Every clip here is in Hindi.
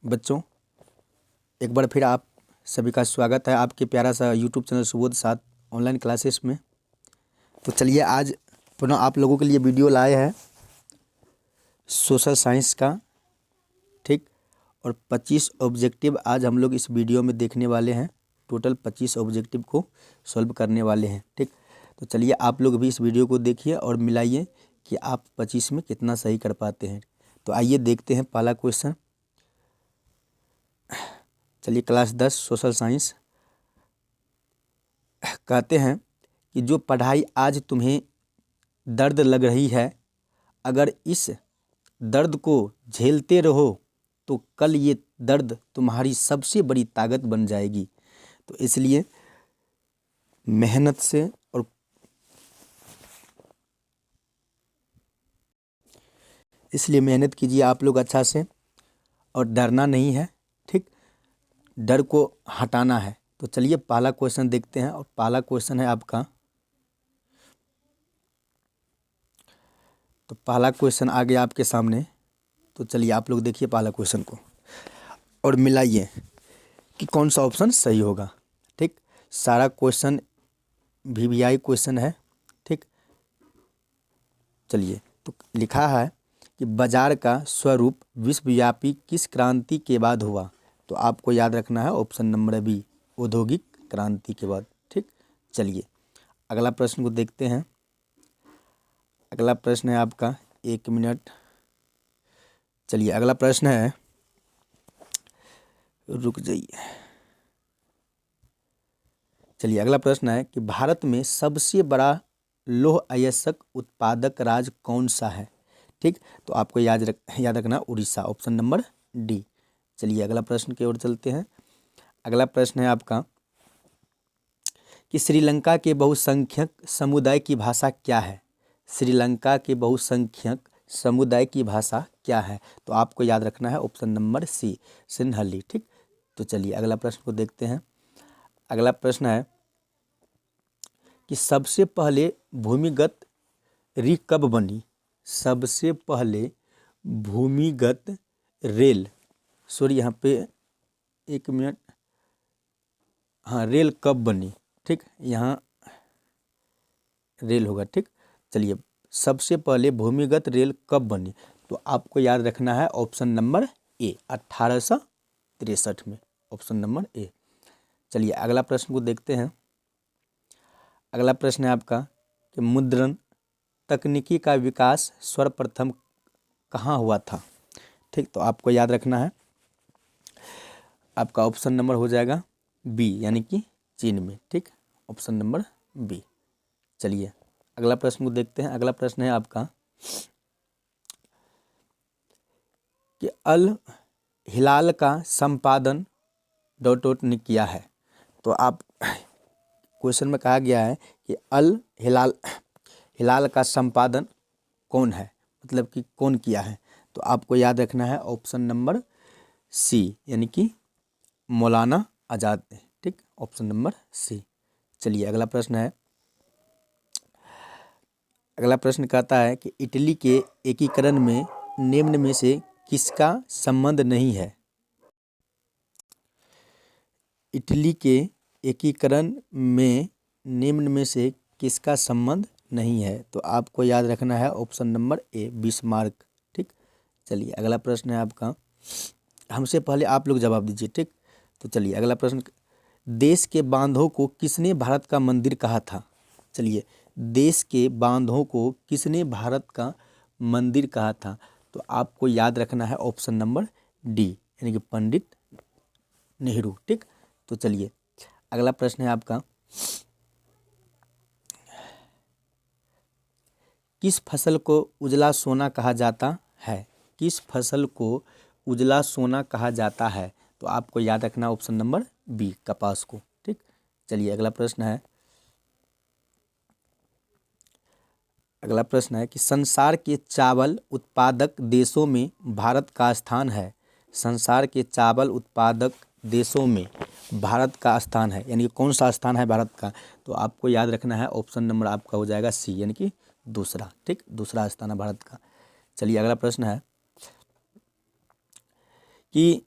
बच्चों, एक बार फिर आप सभी का स्वागत है आपके प्यारा सा यूट्यूब चैनल सुबोध साथ ऑनलाइन क्लासेस में। तो चलिए आज पुनः आप लोगों के लिए वीडियो लाए हैं सोशल साइंस का, ठीक। और 25 ऑब्जेक्टिव आज हम लोग इस वीडियो में देखने वाले हैं। टोटल 25 ऑब्जेक्टिव को सॉल्व करने वाले हैं, ठीक। तो चलिए आप लोग भी इस वीडियो को देखिए और मिलाइए कि आप 25 में कितना सही कर पाते हैं। तो आइए देखते हैं पहला क्वेश्चन। चलिए क्लास 10 सोशल साइंस कहते हैं कि जो पढ़ाई आज तुम्हें दर्द लग रही है, अगर इस दर्द को झेलते रहो तो कल ये दर्द तुम्हारी सबसे बड़ी ताकत बन जाएगी। तो इसलिए मेहनत से और मेहनत कीजिए आप लोग अच्छा से, और डरना नहीं है, ठीक। डर को हटाना है। तो चलिए पहला क्वेश्चन देखते हैं, और पहला क्वेश्चन है आपका। तो पहला क्वेश्चन आ गया आपके सामने। तो चलिए आप लोग देखिए पहला क्वेश्चन को और मिलाइए कि कौन सा ऑप्शन सही होगा, ठीक। सारा क्वेश्चन वीवीआई क्वेश्चन है, ठीक। चलिए, तो लिखा है कि बाजार का स्वरूप विश्वव्यापी किस क्रांति के बाद हुआ। तो आपको याद रखना है ऑप्शन नंबर बी, औद्योगिक क्रांति के बाद, ठीक। चलिए अगला प्रश्न को देखते हैं। अगला प्रश्न है आपका, एक मिनट। चलिए अगला प्रश्न है, रुक जाइए। चलिए अगला प्रश्न है कि भारत में सबसे बड़ा लौह अयस्क उत्पादक राज्य कौन सा है, ठीक। तो आपको याद रखना उड़ीसा, ऑप्शन नंबर डी। चलिए अगला प्रश्न की ओर चलते हैं। अगला प्रश्न है आपका कि श्रीलंका के बहुसंख्यक समुदाय की भाषा क्या है। श्रीलंका के बहुसंख्यक समुदाय की भाषा क्या है। तो आपको याद रखना है ऑप्शन नंबर सी, सिन्हली, ठीक। तो चलिए अगला प्रश्न को देखते हैं। अगला प्रश्न है कि सबसे पहले भूमिगत रेल कब बनी। सबसे पहले भूमिगत रेल, सॉरी यहाँ पे एक मिनट, हाँ, रेल कब बनी, ठीक। यहाँ रेल होगा, ठीक। चलिए सबसे पहले भूमिगत रेल कब बनी। तो आपको याद रखना है ऑप्शन नंबर ए, 1863 में, ऑप्शन नंबर ए। चलिए अगला प्रश्न को देखते हैं। अगला प्रश्न है आपका कि मुद्रण तकनीकी का विकास सर्वप्रथम कहाँ हुआ था, ठीक। तो आपको याद रखना है, आपका ऑप्शन नंबर हो जाएगा बी, यानी कि चीन में, ठीक। Option number B. चलिए अगला प्रश्न को देखते हैं। अगला प्रश्न है आपका कि अल हिलाल का संपादन डॉट ने किया है। तो आप क्वेश्चन में कहा गया है कि अल हिलाल का संपादन कौन है, मतलब कि कौन किया है। तो आपको याद रखना है ऑप्शन नंबर सी, यानी कि मौलाना आज़ाद ने, ठीक। Option number C. चलिए अगला प्रश्न है। अगला प्रश्न कहता है कि इटली के एकीकरण में निम्न में से किसका संबंध नहीं है। इटली के एकीकरण में निम्न में से किसका संबंध नहीं है। तो आपको याद रखना है ऑप्शन नंबर ए, बिस्मार्क, ठीक। चलिए अगला प्रश्न है आपका, हमसे पहले आप लोग जवाब दीजिए, ठीक। तो चलिए अगला प्रश्न, देश के बांधों को किसने भारत का मंदिर कहा था। चलिए देश के बांधों को किसने भारत का मंदिर कहा था। तो आपको याद रखना है ऑप्शन नंबर डी, यानी कि पंडित नेहरू, ठीक। तो चलिए अगला प्रश्न है आपका, किस फसल को उजला सोना कहा जाता है। किस फसल को उजला सोना कहा जाता है। तो आपको याद रखना ऑप्शन नंबर बी, कपास को, ठीक। चलिए अगला प्रश्न है। अगला प्रश्न है कि संसार के चावल उत्पादक देशों में भारत का स्थान है। संसार के चावल उत्पादक देशों में भारत का स्थान है, यानी कि कौन सा स्थान है भारत का। तो आपको याद रखना है ऑप्शन नंबर आपका हो जाएगा सी, यानी कि दूसरा, ठीक। दूसरा स्थान है भारत का। चलिए अगला प्रश्न है कि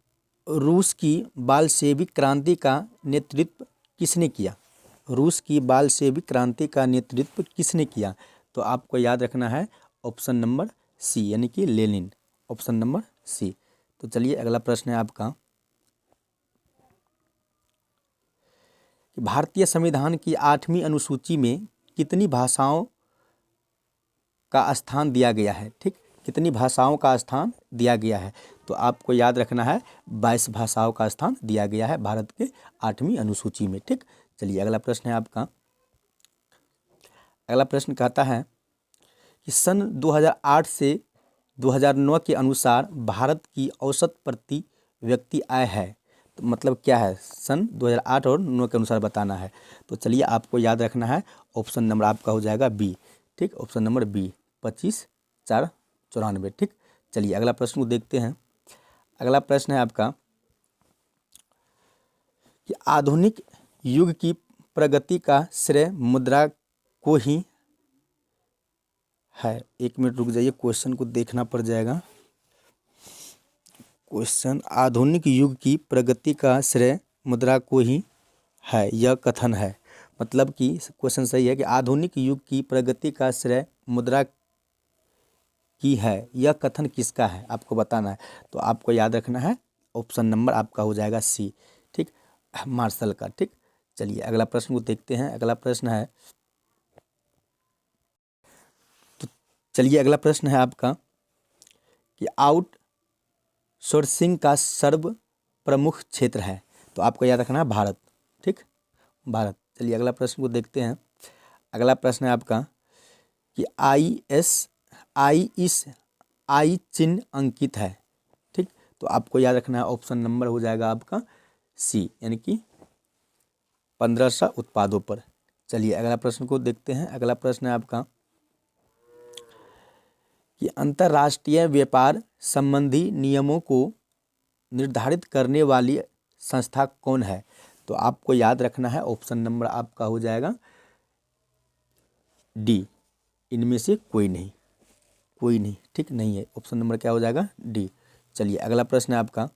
रूस की बालशेविक क्रांति का नेतृत्व किसने किया? रूस की बालशेविक क्रांति का नेतृत्व किसने किया? तो आपको याद रखना है ऑप्शन नंबर सी, यानी कि लेनिन, ऑप्शन नंबर सी। तो चलिए अगला प्रश्न है आपका कि भारतीय संविधान की 8वीं अनुसूची में कितनी भाषाओं का स्थान दिया गया है? ठीक, कितनी भाषाओं का स्थान दिया गया है? तो आपको याद रखना है 22 भाषाओं का स्थान दिया गया है भारत के 8वीं अनुसूची में। ठीक, चलिए अगला प्रश्न है आपका। अगला प्रश्न कहता है कि सन 2008 से 2009 के अनुसार भारत की औसत प्रति व्यक्ति आय है, तो मतलब क्या है? सन 2008 और 9 के अनुसार बताना है। तो चलिए आपको याद रखना है ऑप्शन नंबर आपका हो जाएगा बी। ठीक, ऑप्शन नंबर बी 25,494। ठीक, चलिए अगला प्रश्न को देखते हैं। अगला प्रश्न है आपका कि आधुनिक युग की प्रगति का श्रेय मुद्रा को ही है। एक मिनट रुक जाइए, क्वेश्चन को देखना पड़ जाएगा। क्वेश्चन, आधुनिक युग की प्रगति का श्रेय मुद्रा को ही है, यह कथन है। मतलब कि क्वेश्चन सही है कि आधुनिक युग की प्रगति का श्रेय मुद्रा की है, यह कथन किसका है आपको बताना है। तो आपको याद रखना है ऑप्शन नंबर आपका हो जाएगा सी। ठीक, मार्शल का। ठीक, चलिए अगला प्रश्न को देखते हैं। अगला प्रश्न है, तो चलिए अगला प्रश्न है आपका कि आउटसोर्सिंग का सर्व प्रमुख क्षेत्र है। तो आपको याद रखना है भारत। ठीक, भारत। चलिए अगला प्रश्न को देखते हैं। अगला प्रश्न है आपका कि आई चिन्ह अंकित है। ठीक, तो आपको याद रखना है ऑप्शन नंबर हो जाएगा आपका सी, यानी कि 1500 उत्पादों पर। चलिए अगला प्रश्न को देखते हैं। अगला प्रश्न है आपका कि अंतर्राष्ट्रीय व्यापार संबंधी नियमों को निर्धारित करने वाली संस्था कौन है? तो आपको याद रखना है ऑप्शन नंबर आपका हो जाएगा डी, इनमें से कोई नहीं, कोई नहीं। ठीक, नहीं है, ऑप्शन नंबर क्या हो जाएगा डी। चलिए अगला प्रश्न है आपका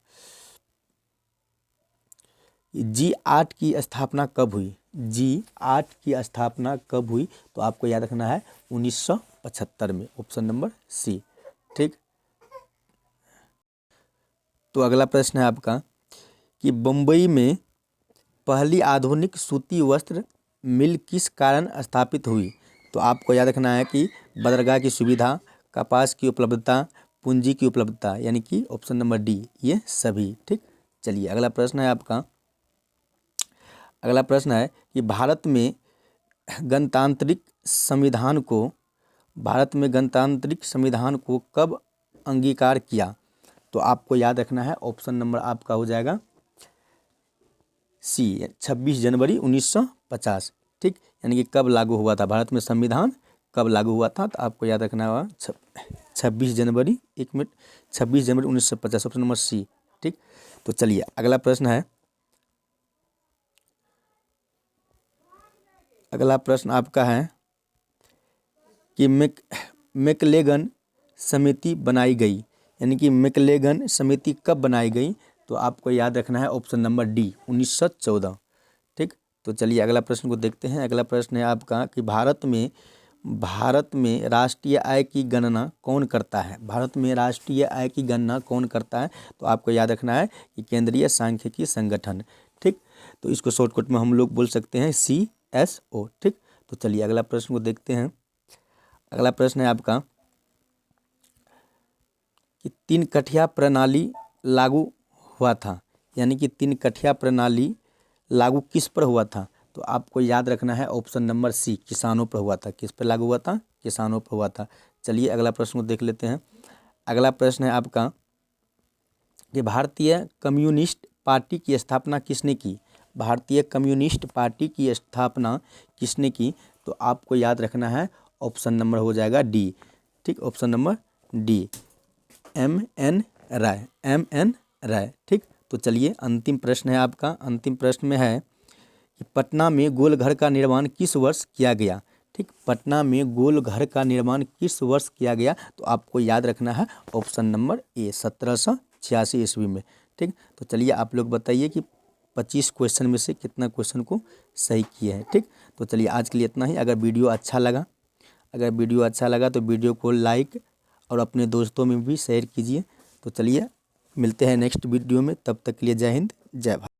G8 की स्थापना कब हुई? G8 की स्थापना कब हुई? तो आपको याद रखना है 1975 में, ऑप्शन नंबर सी। ठीक, तो अगला प्रश्न है आपका कि बम्बई में पहली आधुनिक सूती वस्त्र मिल किस कारण स्थापित हुई? तो आपको याद रखना है कि बंदरगाह की सुविधा, कपास की उपलब्धता, पूंजी की उपलब्धता, यानी कि ऑप्शन नंबर डी, ये सभी। ठीक, चलिए अगला प्रश्न है आपका। अगला प्रश्न है कि भारत में गणतांत्रिक संविधान को कब अंगीकार किया? तो आपको याद रखना है ऑप्शन नंबर आपका हो जाएगा सी, 26 जनवरी 1950। ठीक, यानी कि कब लागू हुआ था भारत में संविधान, कब लागू हुआ था? तो आपको याद रखना होगा 26 जनवरी, 26 जनवरी 1950, ऑप्शन नंबर सी। ठीक, तो चलिए अगला प्रश्न है। अगला प्रश्न आपका है कि मैकलेगन समिति बनाई गई, यानी कि मैकलेगन समिति कब बनाई गई? तो आपको याद रखना है ऑप्शन नंबर डी, 1914। ठीक, तो चलिए अगला प्रश्न को देखते हैं। अगला प्रश्न है आपका कि भारत में राष्ट्रीय आय की गणना कौन करता है? भारत में राष्ट्रीय आय की गणना कौन करता है? तो आपको याद रखना है कि केंद्रीय सांख्यिकी संगठन। ठीक, तो इसको शॉर्टकट में हम लोग बोल सकते हैं CSO। ठीक, तो चलिए अगला प्रश्न को देखते हैं। अगला प्रश्न है आपका कि 3 कठिया प्रणाली लागू हुआ था, यानी कि 3 कठिया प्रणाली लागू किस पर हुआ था? तो आपको याद रखना है ऑप्शन नंबर सी, किसानों पर हुआ था। किस पर लागू हुआ था? किसानों पर हुआ था। चलिए अगला प्रश्न को देख लेते हैं। अगला प्रश्न है आपका कि भारतीय कम्युनिस्ट पार्टी की स्थापना किसने की? भारतीय कम्युनिस्ट पार्टी की स्थापना किसने की? तो आपको याद रखना है ऑप्शन नंबर हो जाएगा डी। ठीक, ऑप्शन नंबर डी, MN राय, MN राय। ठीक, तो चलिए अंतिम प्रश्न है आपका। अंतिम प्रश्न में है कि पटना में गोलघर का निर्माण किस वर्ष किया गया? ठीक, पटना में गोलघर का निर्माण किस वर्ष किया गया? तो आपको याद रखना है ऑप्शन नंबर ए, 1786 ईस्वी में। ठीक। तो चलिए आप लोग बताइए कि 25 क्वेश्चन में से कितना क्वेश्चन को सही किए हैं। ठीक। तो चलिए आज के लिए इतना ही। अगर वीडियो अच्छा लगा तो वीडियो को लाइक और अपने दोस्तों में भी शेयर कीजिए। तो चलिए मिलते हैं नेक्स्ट वीडियो में, तब तक के लिए जय हिंद जय भारत।